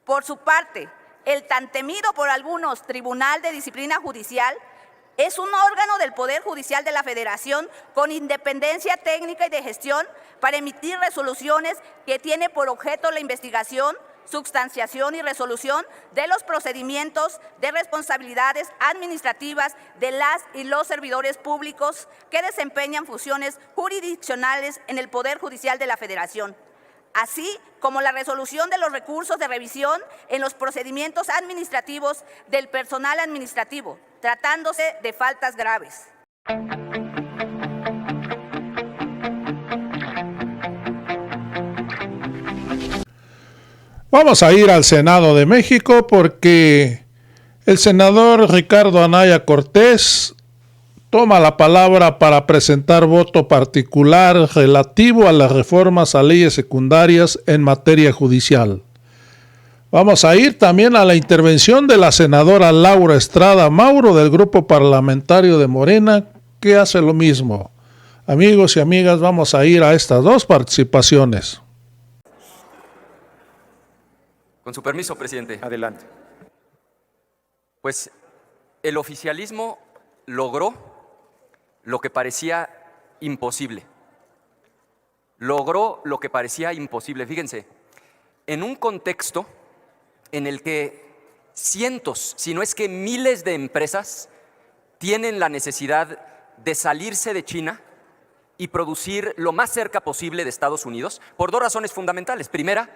Por su parte, el tan temido por algunos Tribunal de Disciplina Judicial es un órgano del Poder Judicial de la Federación con independencia técnica y de gestión para emitir resoluciones que tiene por objeto la investigación, substanciación y resolución de los procedimientos de responsabilidades administrativas de las y los servidores públicos que desempeñan funciones jurisdiccionales en el Poder Judicial de la Federación, así como la resolución de los recursos de revisión en los procedimientos administrativos del personal administrativo, tratándose de faltas graves. Vamos a ir al Senado de México porque el senador Ricardo Anaya Cortés toma la palabra para presentar voto particular relativo a las reformas a leyes secundarias en materia judicial. Vamos a ir también a la intervención de la senadora Laura Estrada Mauro del Grupo Parlamentario de Morena, que hace lo mismo. Amigos y amigas, vamos a ir a estas dos participaciones. Con su permiso, presidente. Adelante. Pues el oficialismo logró lo que parecía imposible. Logró lo que parecía imposible. Fíjense, en un contexto en el que cientos, si no es que miles de empresas tienen la necesidad de salirse de China y producir lo más cerca posible de Estados Unidos, por dos razones fundamentales. Primera,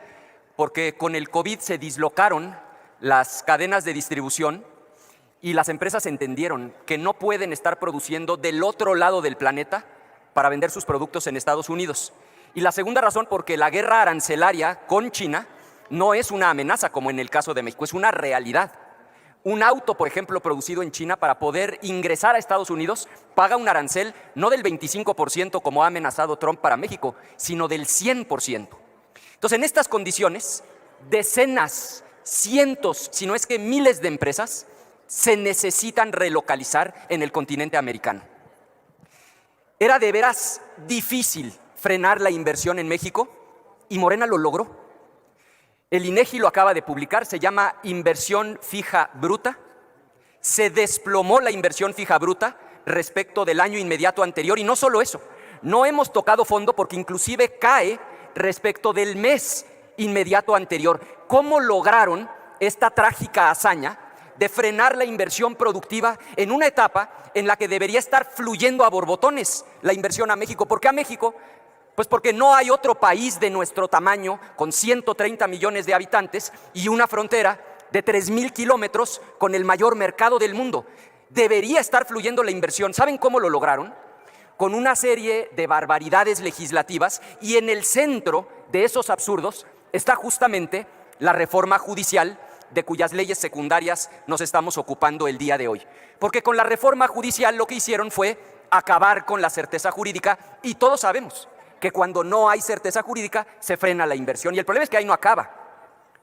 porque con el COVID se dislocaron las cadenas de distribución y las empresas entendieron que no pueden estar produciendo del otro lado del planeta para vender sus productos en Estados Unidos. Y la segunda razón, porque la guerra arancelaria con China no es una amenaza como en el caso de México, es una realidad. Un auto, por ejemplo, producido en China para poder ingresar a Estados Unidos paga un arancel no del 25% como ha amenazado Trump para México, sino del 100%. Entonces, en estas condiciones, decenas, cientos, si no es que miles de empresas se necesitan relocalizar en el continente americano. Era de veras difícil frenar la inversión en México y Morena lo logró. El INEGI lo acaba de publicar, se llama Inversión Fija Bruta. Se desplomó la inversión fija bruta respecto del año inmediato anterior y no solo eso, no hemos tocado fondo porque inclusive cae respecto del mes inmediato anterior. ¿Cómo lograron esta trágica hazaña de frenar la inversión productiva en una etapa en la que debería estar fluyendo a borbotones la inversión a México? ¿Por qué a México? Pues porque no hay otro país de nuestro tamaño, con 130 millones de habitantes y una frontera de 3,000 kilómetros con el mayor mercado del mundo. Debería estar fluyendo la inversión. ¿Saben cómo lo lograron? Con una serie de barbaridades legislativas, y en el centro de esos absurdos está justamente la reforma judicial de cuyas leyes secundarias nos estamos ocupando el día de hoy. Porque con la reforma judicial lo que hicieron fue acabar con la certeza jurídica, y todos sabemos que cuando no hay certeza jurídica se frena la inversión, y el problema es que ahí no acaba.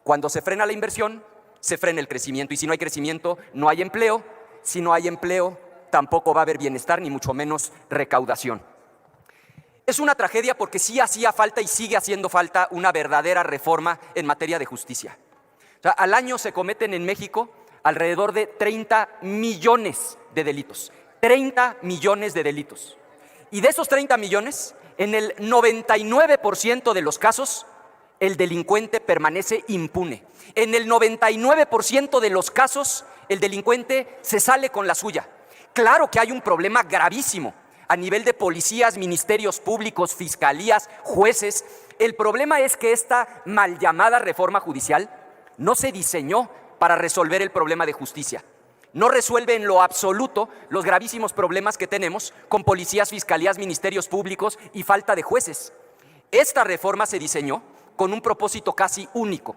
Cuando se frena la inversión, se frena el crecimiento, y si no hay crecimiento, no hay empleo. Si no hay empleo, tampoco va a haber bienestar, ni mucho menos recaudación. Es una tragedia porque sí hacía falta y sigue haciendo falta una verdadera reforma en materia de justicia. O sea, al año se cometen en México alrededor de 30 millones de delitos. 30 millones de delitos. Y de esos 30 millones, en el 99% de los casos, el delincuente permanece impune. En el 99% de los casos, el delincuente se sale con la suya. Claro que hay un problema gravísimo a nivel de policías, ministerios públicos, fiscalías, jueces. El problema es que esta mal llamada reforma judicial no se diseñó para resolver el problema de justicia. No resuelve en lo absoluto los gravísimos problemas que tenemos con policías, fiscalías, ministerios públicos y falta de jueces. Esta reforma se diseñó con un propósito casi único,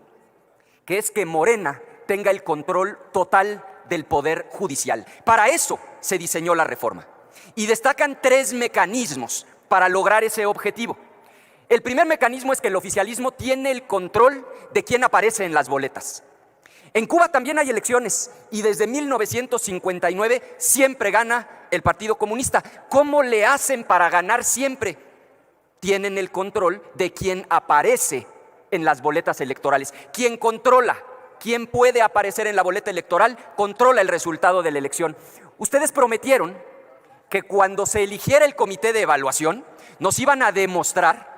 que es que Morena tenga el control total del Poder Judicial. Para eso se diseñó la reforma. Y destacan 3 mecanismos para lograr ese objetivo. El primer mecanismo es que el oficialismo tiene el control de quién aparece en las boletas. En Cuba también hay elecciones y desde 1959 siempre gana el Partido Comunista. ¿Cómo le hacen para ganar siempre? Tienen el control de quién aparece en las boletas electorales. Quien controla quién puede aparecer en la boleta electoral, controla el resultado de la elección. Ustedes prometieron que cuando se eligiera el comité de evaluación, nos iban a demostrar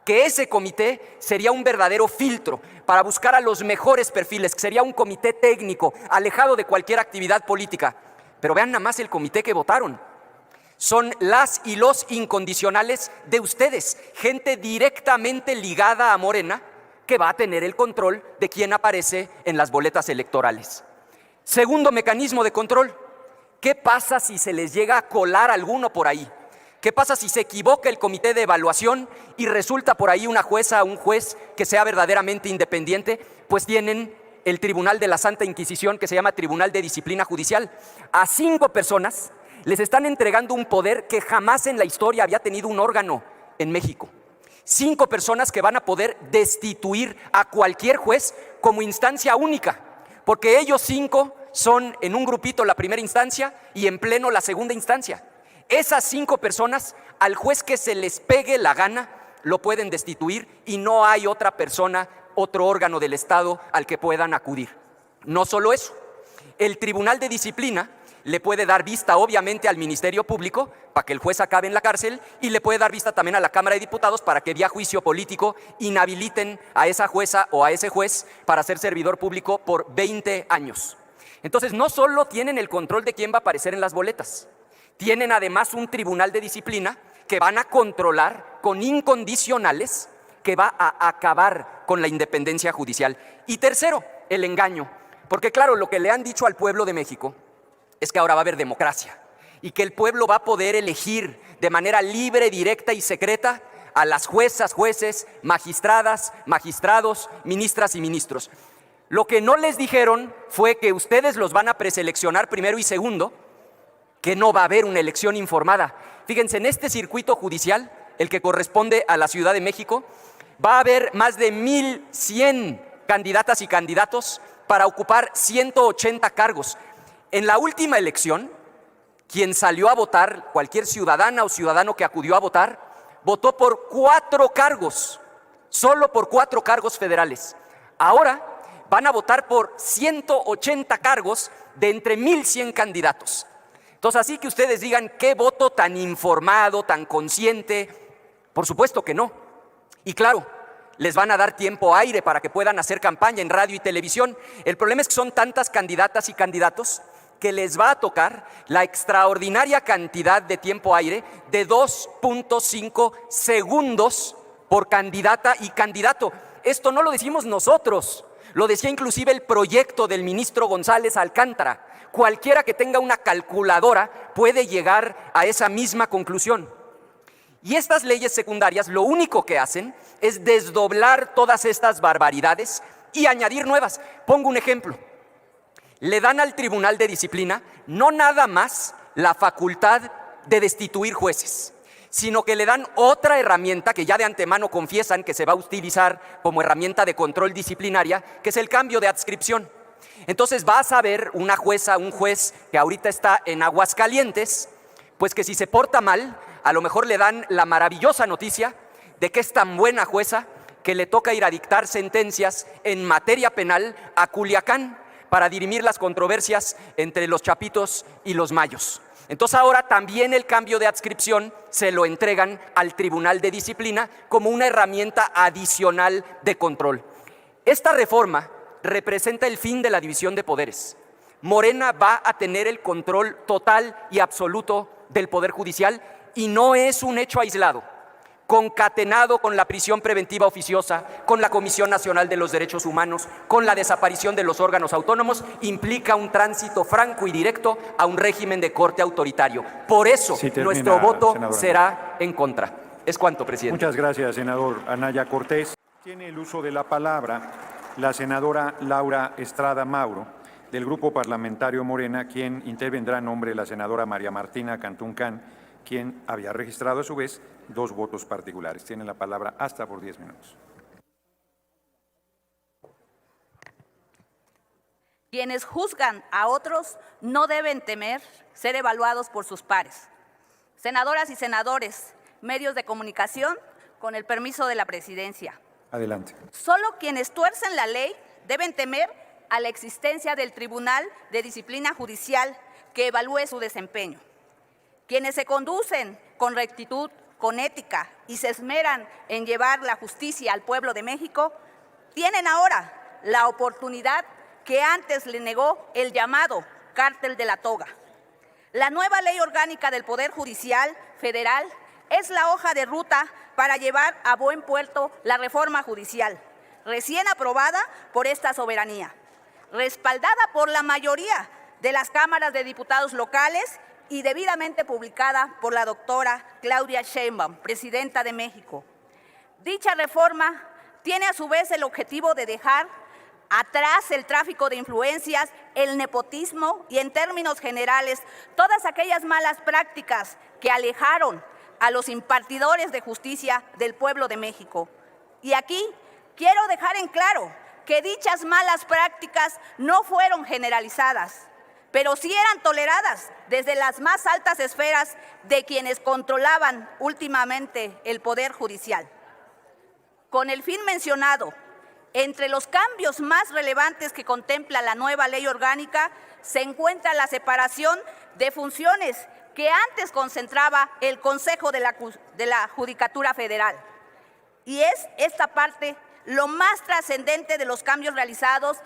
que ese comité sería un verdadero filtro para buscar a los mejores perfiles, que sería un comité técnico, alejado de cualquier actividad política. Pero vean nada más el comité que votaron. Son las y los incondicionales de ustedes, gente directamente ligada a Morena, que va a tener el control de quién aparece en las boletas electorales. Segundo mecanismo de control, ¿qué pasa si se les llega a colar alguno por ahí? ¿Qué pasa si se equivoca el comité de evaluación y resulta por ahí una jueza o un juez que sea verdaderamente independiente? Pues tienen el Tribunal de la Santa Inquisición, que se llama Tribunal de Disciplina Judicial. A 5 personas les están entregando un poder que jamás en la historia había tenido un órgano en México. 5 personas que van a poder destituir a cualquier juez como instancia única, porque ellos 5 son en un grupito la primera instancia y en pleno la segunda instancia. Esas 5 personas, al juez que se les pegue la gana, lo pueden destituir y no hay otra persona, otro órgano del Estado al que puedan acudir. No solo eso, el Tribunal de Disciplina le puede dar vista obviamente al Ministerio Público para que el juez acabe en la cárcel y le puede dar vista también a la Cámara de Diputados para que vía juicio político inhabiliten a esa jueza o a ese juez para ser servidor público por 20 años. Entonces no solo tienen el control de quién va a aparecer en las boletas, tienen además un tribunal de disciplina que van a controlar con incondicionales, que va a acabar con la independencia judicial. Y tercero, el engaño. Porque claro, lo que le han dicho al pueblo de México es que ahora va a haber democracia y que el pueblo va a poder elegir de manera libre, directa y secreta a las juezas, jueces, magistradas, magistrados, ministras y ministros. Lo que no les dijeron fue que ustedes los van a preseleccionar primero y segundo, que no va a haber una elección informada. Fíjense, en este circuito judicial, el que corresponde a la Ciudad de México, va a haber más de 1,100 candidatas y candidatos para ocupar 180 cargos. En la última elección, quien salió a votar, cualquier ciudadana o ciudadano que acudió a votar, votó por 4 cargos, solo por 4 cargos federales. Ahora van a votar por 180 cargos de entre 1,100 candidatos. Entonces, así que ustedes digan, ¿qué voto tan informado, tan consciente? Por supuesto que no. Y claro, les van a dar tiempo aire para que puedan hacer campaña en radio y televisión. El problema es que son tantas candidatas y candidatos que les va a tocar la extraordinaria cantidad de tiempo aire de 2.5 segundos por candidata y candidato. Esto no lo decimos nosotros, lo decía inclusive el proyecto del ministro González Alcántara. Cualquiera que tenga una calculadora puede llegar a esa misma conclusión. Y estas leyes secundarias lo único que hacen es desdoblar todas estas barbaridades y añadir nuevas. Pongo un ejemplo. Le dan al Tribunal de Disciplina no nada más la facultad de destituir jueces, sino que le dan otra herramienta que ya de antemano confiesan que se va a utilizar como herramienta de control disciplinaria, que es el cambio de adscripción. Entonces vas a ver una jueza, un juez que ahorita está en Aguascalientes, pues que si se porta mal, a lo mejor le dan la maravillosa noticia de que es tan buena jueza que le toca ir a dictar sentencias en materia penal a Culiacán para dirimir las controversias entre los chapitos y los mayos. Entonces ahora también el cambio de adscripción se lo entregan al Tribunal de Disciplina como una herramienta adicional de control. Esta reforma representa el fin de la división de poderes. Morena va a tener el control total y absoluto del Poder Judicial y no es un hecho aislado. Concatenado con la prisión preventiva oficiosa, con la Comisión Nacional de los Derechos Humanos, con la desaparición de los órganos autónomos, implica un tránsito franco y directo a un régimen de corte autoritario. Por eso nuestro voto será en contra. Es cuanto, presidente. Muchas gracias, senador Anaya Cortés. Tiene el uso de la palabra la senadora Laura Estrada Mauro, del Grupo Parlamentario Morena, quien intervendrá en nombre de la senadora María Martina Cantún Can, quien había registrado a su vez 2 votos particulares. Tiene la palabra hasta por 10 minutos. Quienes juzgan a otros no deben temer ser evaluados por sus pares. Senadoras y senadores, medios de comunicación, con el permiso de la presidencia. Adelante. Solo quienes tuercen la ley deben temer a la existencia del Tribunal de Disciplina Judicial que evalúe su desempeño. Quienes se conducen con rectitud, con ética y se esmeran en llevar la justicia al pueblo de México, tienen ahora la oportunidad que antes le negó el llamado Cártel de la Toga. La nueva Ley Orgánica del Poder Judicial Federal es la hoja de ruta para llevar a buen puerto la reforma judicial, recién aprobada por esta soberanía, respaldada por la mayoría de las cámaras de diputados locales y debidamente publicada por la doctora Claudia Sheinbaum, presidenta de México. Dicha reforma tiene a su vez el objetivo de dejar atrás el tráfico de influencias, el nepotismo y, en términos generales, todas aquellas malas prácticas que alejaron a los impartidores de justicia del pueblo de México. Y aquí quiero dejar en claro que dichas malas prácticas no fueron generalizadas, pero sí eran toleradas desde las más altas esferas de quienes controlaban últimamente el Poder Judicial. Con el fin mencionado, entre los cambios más relevantes que contempla la nueva ley orgánica se encuentra la separación de funciones que antes concentraba el Consejo de la Judicatura Federal. Y es esta parte lo más trascendente de los cambios realizados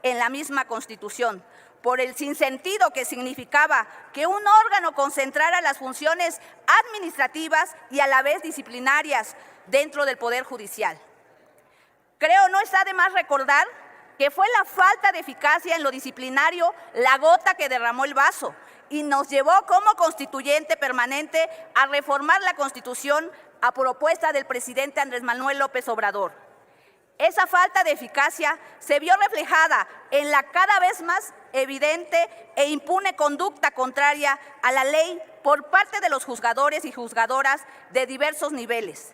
en la misma Constitución, por el sinsentido que significaba que un órgano concentrara las funciones administrativas y a la vez disciplinarias dentro del Poder Judicial. Creo no está de más recordar que fue la falta de eficacia en lo disciplinario la gota que derramó el vaso y nos llevó como constituyente permanente a reformar la Constitución a propuesta del presidente Andrés Manuel López Obrador. Esa falta de eficacia se vio reflejada en la cada vez más evidente e impune conducta contraria a la ley por parte de los juzgadores y juzgadoras de diversos niveles.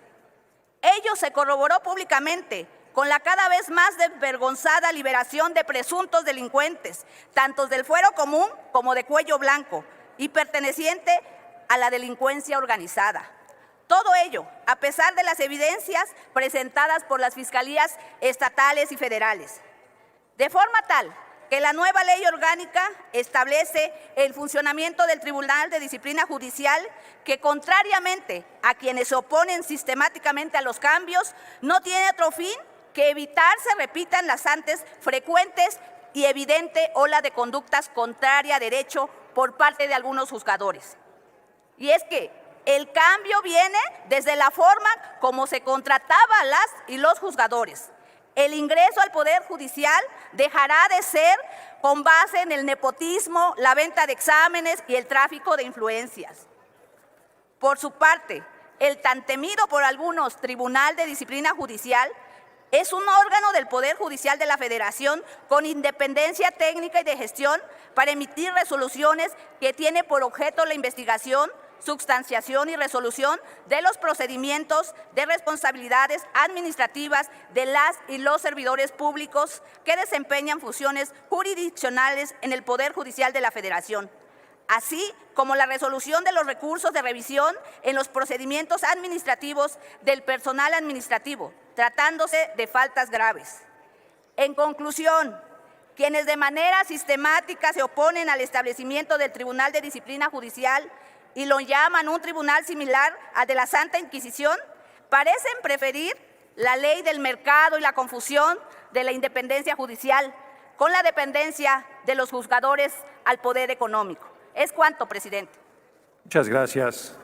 Ello se corroboró públicamente con la cada vez más desvergonzada liberación de presuntos delincuentes, tanto del fuero común como de cuello blanco, y perteneciente a la delincuencia organizada. Todo ello, a pesar de las evidencias presentadas por las fiscalías estatales y federales. De forma tal que la nueva ley orgánica establece el funcionamiento del Tribunal de Disciplina Judicial que, contrariamente a quienes se oponen sistemáticamente a los cambios, no tiene otro fin que evitar se repitan las antes frecuentes y evidente ola de conductas contraria a derecho por parte de algunos juzgadores. Y es que el cambio viene desde la forma como se contrataba a las y los juzgadores. El ingreso al Poder Judicial dejará de ser con base en el nepotismo, la venta de exámenes y el tráfico de influencias. Por su parte, el tan temido por algunos Tribunal de Disciplina Judicial es un órgano del Poder Judicial de la Federación con independencia técnica y de gestión para emitir resoluciones que tiene por objeto la investigación, substanciación y resolución de los procedimientos de responsabilidades administrativas de las y los servidores públicos que desempeñan funciones jurisdiccionales en el Poder Judicial de la Federación, así como la resolución de los recursos de revisión en los procedimientos administrativos del personal administrativo, tratándose de faltas graves. En conclusión, quienes de manera sistemática se oponen al establecimiento del Tribunal de Disciplina Judicial y lo llaman un tribunal similar al de la Santa Inquisición, parecen preferir la ley del mercado y la confusión de la independencia judicial con la dependencia de los juzgadores al poder económico. Es cuanto, presidente. Muchas gracias.